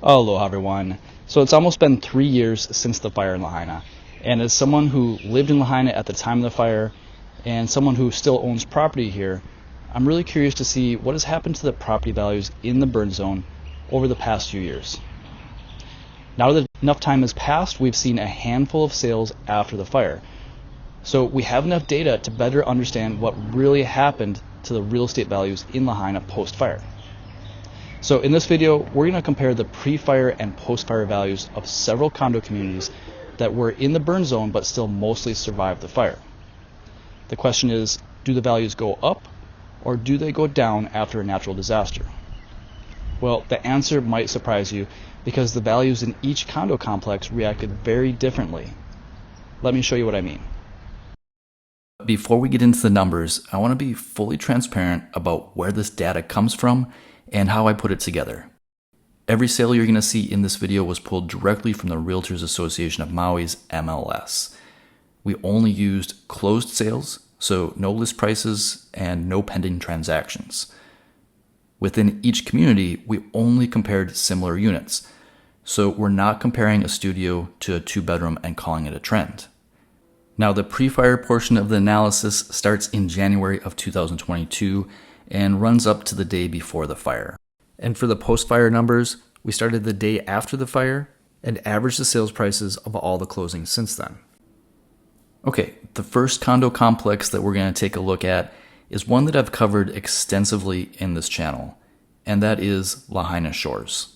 Aloha everyone. So it's almost been 3 years since the fire in Lahaina. And as someone who lived in Lahaina at the time of the fire and someone who still owns property here, I'm really curious to see what has happened to the property values in the burn zone over the past few years. Now that enough time has passed, we've seen a handful of sales after the fire. So we have enough data to better understand what really happened to the real estate values in Lahaina post-fire. So in this video, we're going to compare the pre-fire and post-fire values of several condo communities that were in the burn zone but still mostly survived the fire. The question is, do the values go up or do they go down after a natural disaster? Well, the answer might surprise you because the values in each condo complex reacted very differently. Let me show you what I mean. Before we get into the numbers, I want to be fully transparent about where this data comes from and how I put it together. Every sale you're going to see in this video was pulled directly from the Realtors Association of Maui's MLS. We only used closed sales, so no list prices and no pending transactions. Within each community, we only compared similar units, so we're not comparing a studio to a 2-bedroom and calling it a trend. Now, the pre-fire portion of the analysis starts in January of 2022 and runs up to the day before the fire. And for the post-fire numbers, we started the day after the fire and averaged the sales prices of all the closings since then. Okay, the first condo complex that we're going to take a look at is one that I've covered extensively in this channel, and that is Lahaina Shores.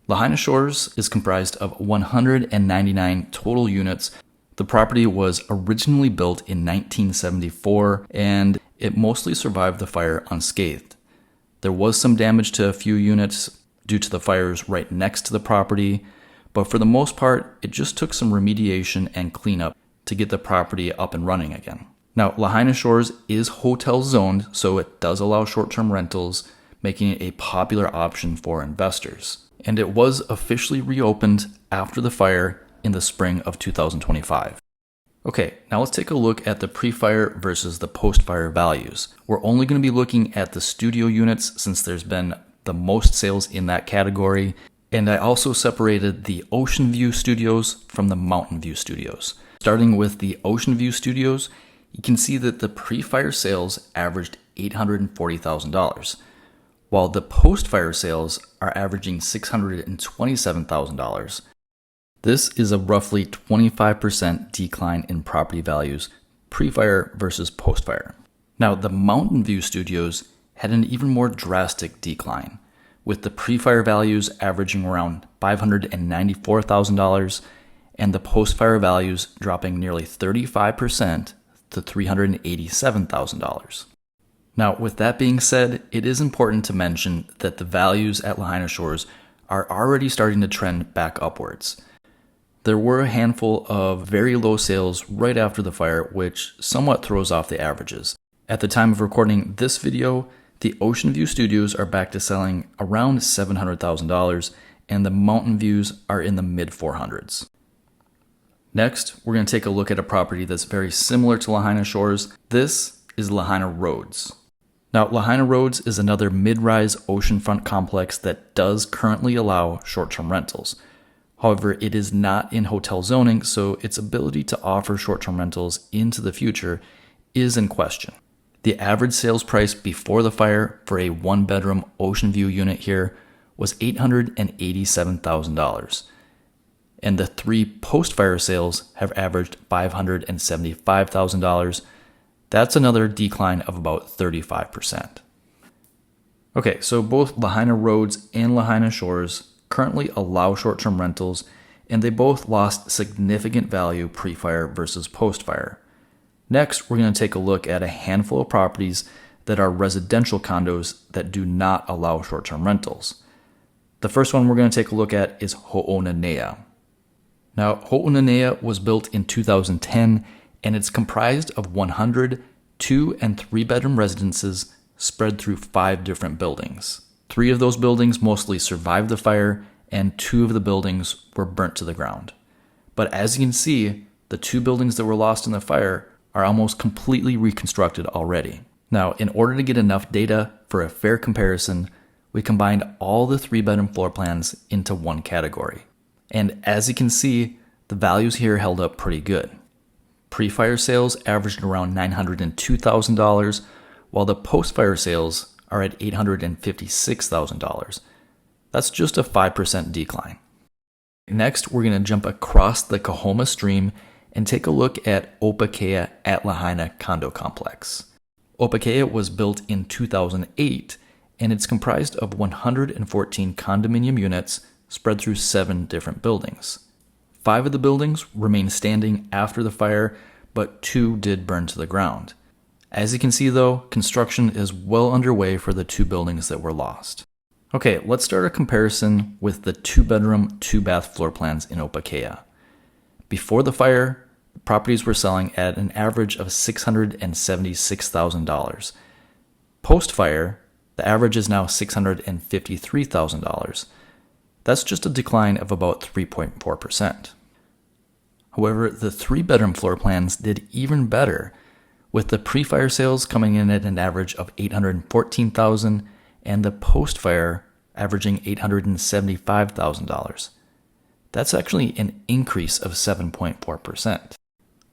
Lahaina Shores is comprised of 199 total units. The property was originally built in 1974, and it mostly survived the fire unscathed. There was some damage to a few units due to the fires right next to the property, but for the most part, it just took some remediation and cleanup to get the property up and running again. Now, Lahaina Shores is hotel zoned, so it does allow short-term rentals, making it a popular option for investors. And it was officially reopened after the fire in the spring of 2025. Okay, now let's take a look at the pre-fire versus the post-fire values. We're only going to be looking at the studio units since there's been the most sales in that category. And I also separated the Ocean View studios from the Mountain View studios. Starting with the Ocean View studios, you can see that the pre-fire sales averaged $840,000, while the post-fire sales are averaging $627,000. This is a roughly 25% decline in property values pre-fire versus post-fire. Now, the Mountain View studios had an even more drastic decline, with the pre-fire values averaging around $594,000 and the post-fire values dropping nearly 35% to $387,000. Now, with that being said, it is important to mention that the values at Lahaina Shores are already starting to trend back upwards. There were a handful of very low sales right after the fire, which somewhat throws off the averages. At the time of recording this video, the Ocean View studios are back to selling around $700,000, and the Mountain Views are in the mid-400s. Next, we're going to take a look at a property that's very similar to Lahaina Shores. This is Lahaina Roads. Now, Lahaina Roads is another mid-rise oceanfront complex that does currently allow short-term rentals. However, it is not in hotel zoning, so its ability to offer short-term rentals into the future is in question. The average sales price before the fire for a 1-bedroom Ocean View unit here was $887,000. And the 3 post-fire sales have averaged $575,000. That's another decline of about 35%. Okay, so both Lahaina Roads and Lahaina Shores currently allow short-term rentals, and they both lost significant value pre-fire versus post-fire. Next, we're going to take a look at a handful of properties that are residential condos that do not allow short-term rentals. The first one we're going to take a look at is Hoonanea. Now, Hoonanea was built in 2010, and it's comprised of 100 2- and 3-bedroom residences spread through 5 different buildings. 3 of those buildings mostly survived the fire, and 2 of the buildings were burnt to the ground. But as you can see, the 2 buildings that were lost in the fire are almost completely reconstructed already. Now, in order to get enough data for a fair comparison, we combined all the 3-bedroom floor plans into one category. And as you can see, the values here held up pretty good. Pre-fire sales averaged around $902,000, while the post-fire sales are at $856,000. That's just a 5% decline. Next, we're going to jump across the Kahoma Stream and take a look at Opukea at Lahaina condo complex. Opukea was built in 2008, and it's comprised of 114 condominium units spread through 7 different buildings. 5 of the buildings remain standing after the fire, but 2 did burn to the ground. As you can see though, construction is well underway for the 2 buildings that were lost. Okay, let's start a comparison with the 2-bedroom, 2-bath floor plans in Opukea. Before the fire, properties were selling at an average of $676,000. Post-fire, the average is now $653,000. That's just a decline of about 3.4%. However, the 3-bedroom floor plans did even better, with the pre-fire sales coming in at an average of $814,000 and the post-fire averaging $875,000. That's actually an increase of 7.4%.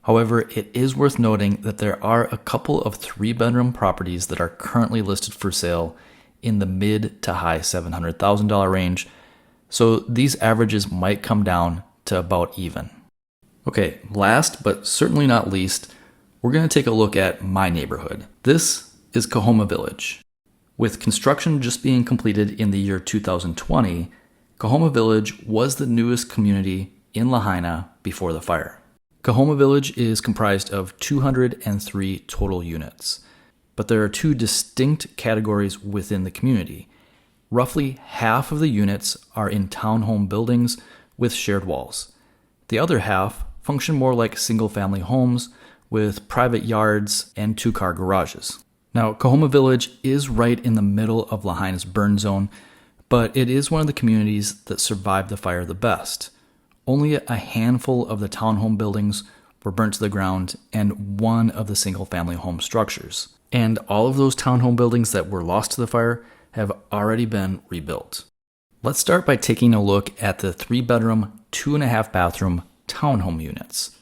However, it is worth noting that there are a couple of 3-bedroom properties that are currently listed for sale in the mid to high $700,000 range, so these averages might come down to about even. Okay, last but certainly not least, we're going to take a look at my neighborhood. This is Kahoma Village. With construction just being completed in the year 2020, Kahoma Village was the newest community in Lahaina before the fire. Kahoma Village is comprised of 203 total units, but there are 2 distinct categories within the community. Roughly half of the units are in townhome buildings with shared walls. The other half function more like single-family homes with private yards and 2-car garages. Now, Kahoma Village is right in the middle of Lahaina's burn zone, but it is one of the communities that survived the fire the best. Only a handful of the townhome buildings were burnt to the ground and 1 of the single-family home structures. And all of those townhome buildings that were lost to the fire have already been rebuilt. Let's start by taking a look at the 3-bedroom, 2.5-bathroom townhome units.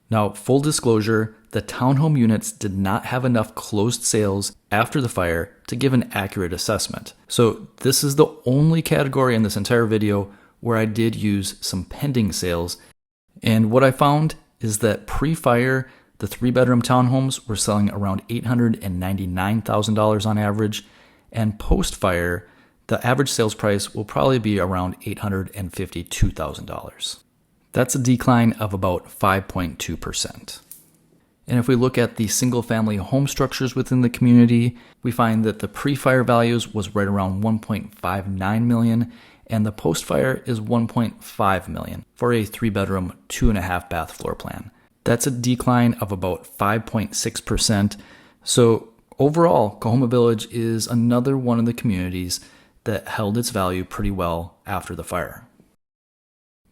Now, full disclosure, the townhome units did not have enough closed sales after the fire to give an accurate assessment. So this is the only category in this entire video where I did use some pending sales. And what I found is that pre-fire, the 3-bedroom townhomes were selling around $899,000 on average, and post-fire, the average sales price will probably be around $852,000. That's a decline of about 5.2%. And if we look at the single-family home structures within the community, we find that the pre-fire values was right around $1.59 million, and the post-fire is $1.5 million for a 3-bedroom, 2.5-bath floor plan. That's a decline of about 5.6%. So overall, Kahoma Village is another one of the communities that held its value pretty well after the fire.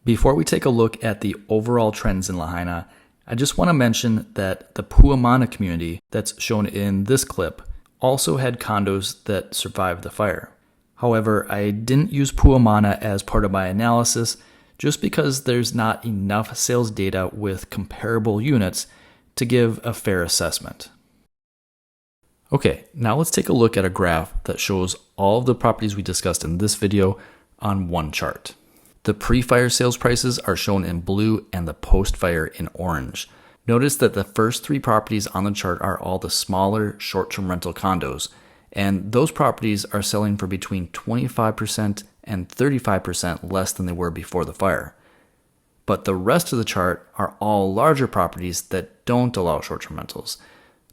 Before we take a look at the overall trends in Lahaina, I just want to mention that the Puamana community that's shown in this clip also had condos that survived the fire. However, I didn't use Puamana as part of my analysis just because there's not enough sales data with comparable units to give a fair assessment. Okay, now let's take a look at a graph that shows all of the properties we discussed in this video on one chart. The pre-fire sales prices are shown in blue and the post-fire in orange. Notice that the first 3 properties on the chart are all the smaller short-term rental condos, and those properties are selling for between 25% and 35% less than they were before the fire. But the rest of the chart are all larger properties that don't allow short-term rentals.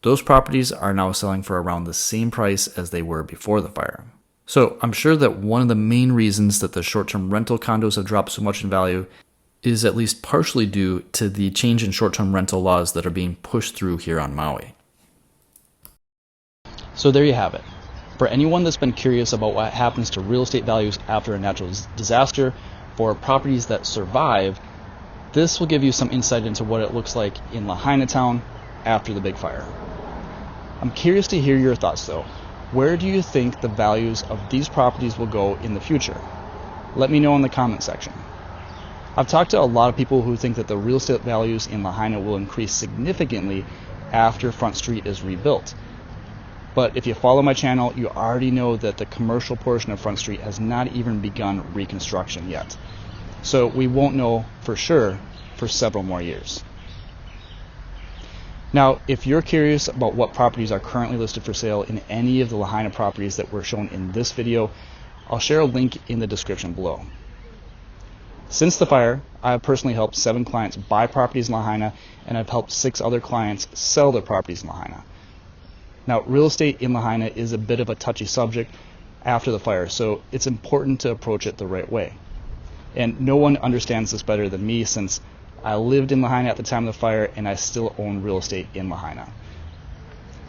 Those properties are now selling for around the same price as they were before the fire. So I'm sure that one of the main reasons that the short-term rental condos have dropped so much in value is at least partially due to the change in short-term rental laws that are being pushed through here on Maui. So there you have it. For anyone that's been curious about what happens to real estate values after a natural disaster, for properties that survive, this will give you some insight into what it looks like in Lahaina town after the big fire. I'm curious to hear your thoughts though. Where do you think the values of these properties will go in the future? Let me know in the comment section. I've talked to a lot of people who think that the real estate values in Lahaina will increase significantly after Front Street is rebuilt. But if you follow my channel, you already know that the commercial portion of Front Street has not even begun reconstruction yet. So we won't know for sure for several more years. Now, if you're curious about what properties are currently listed for sale in any of the Lahaina properties that were shown in this video, I'll share a link in the description below. Since the fire, I have personally helped 7 clients buy properties in Lahaina, and I've helped 6 other clients sell their properties in Lahaina. Now, real estate in Lahaina is a bit of a touchy subject after the fire, so it's important to approach it the right way. And no one understands this better than me, since I lived in Lahaina at the time of the fire and I still own real estate in Lahaina.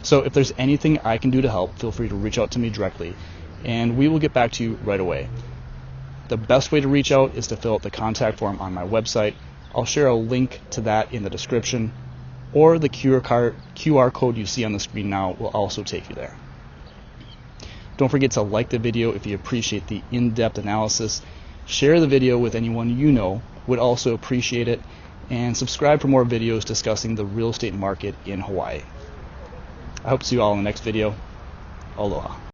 So if there's anything I can do to help, feel free to reach out to me directly, and we will get back to you right away. The best way to reach out is to fill out the contact form on my website. I'll share a link to that in the description, or the QR code you see on the screen now will also take you there. Don't forget to like the video if you appreciate the in-depth analysis. Share the video with anyone you know would also appreciate it, and subscribe for more videos discussing the real estate market in Hawaii. I hope to see you all in the next video. Aloha.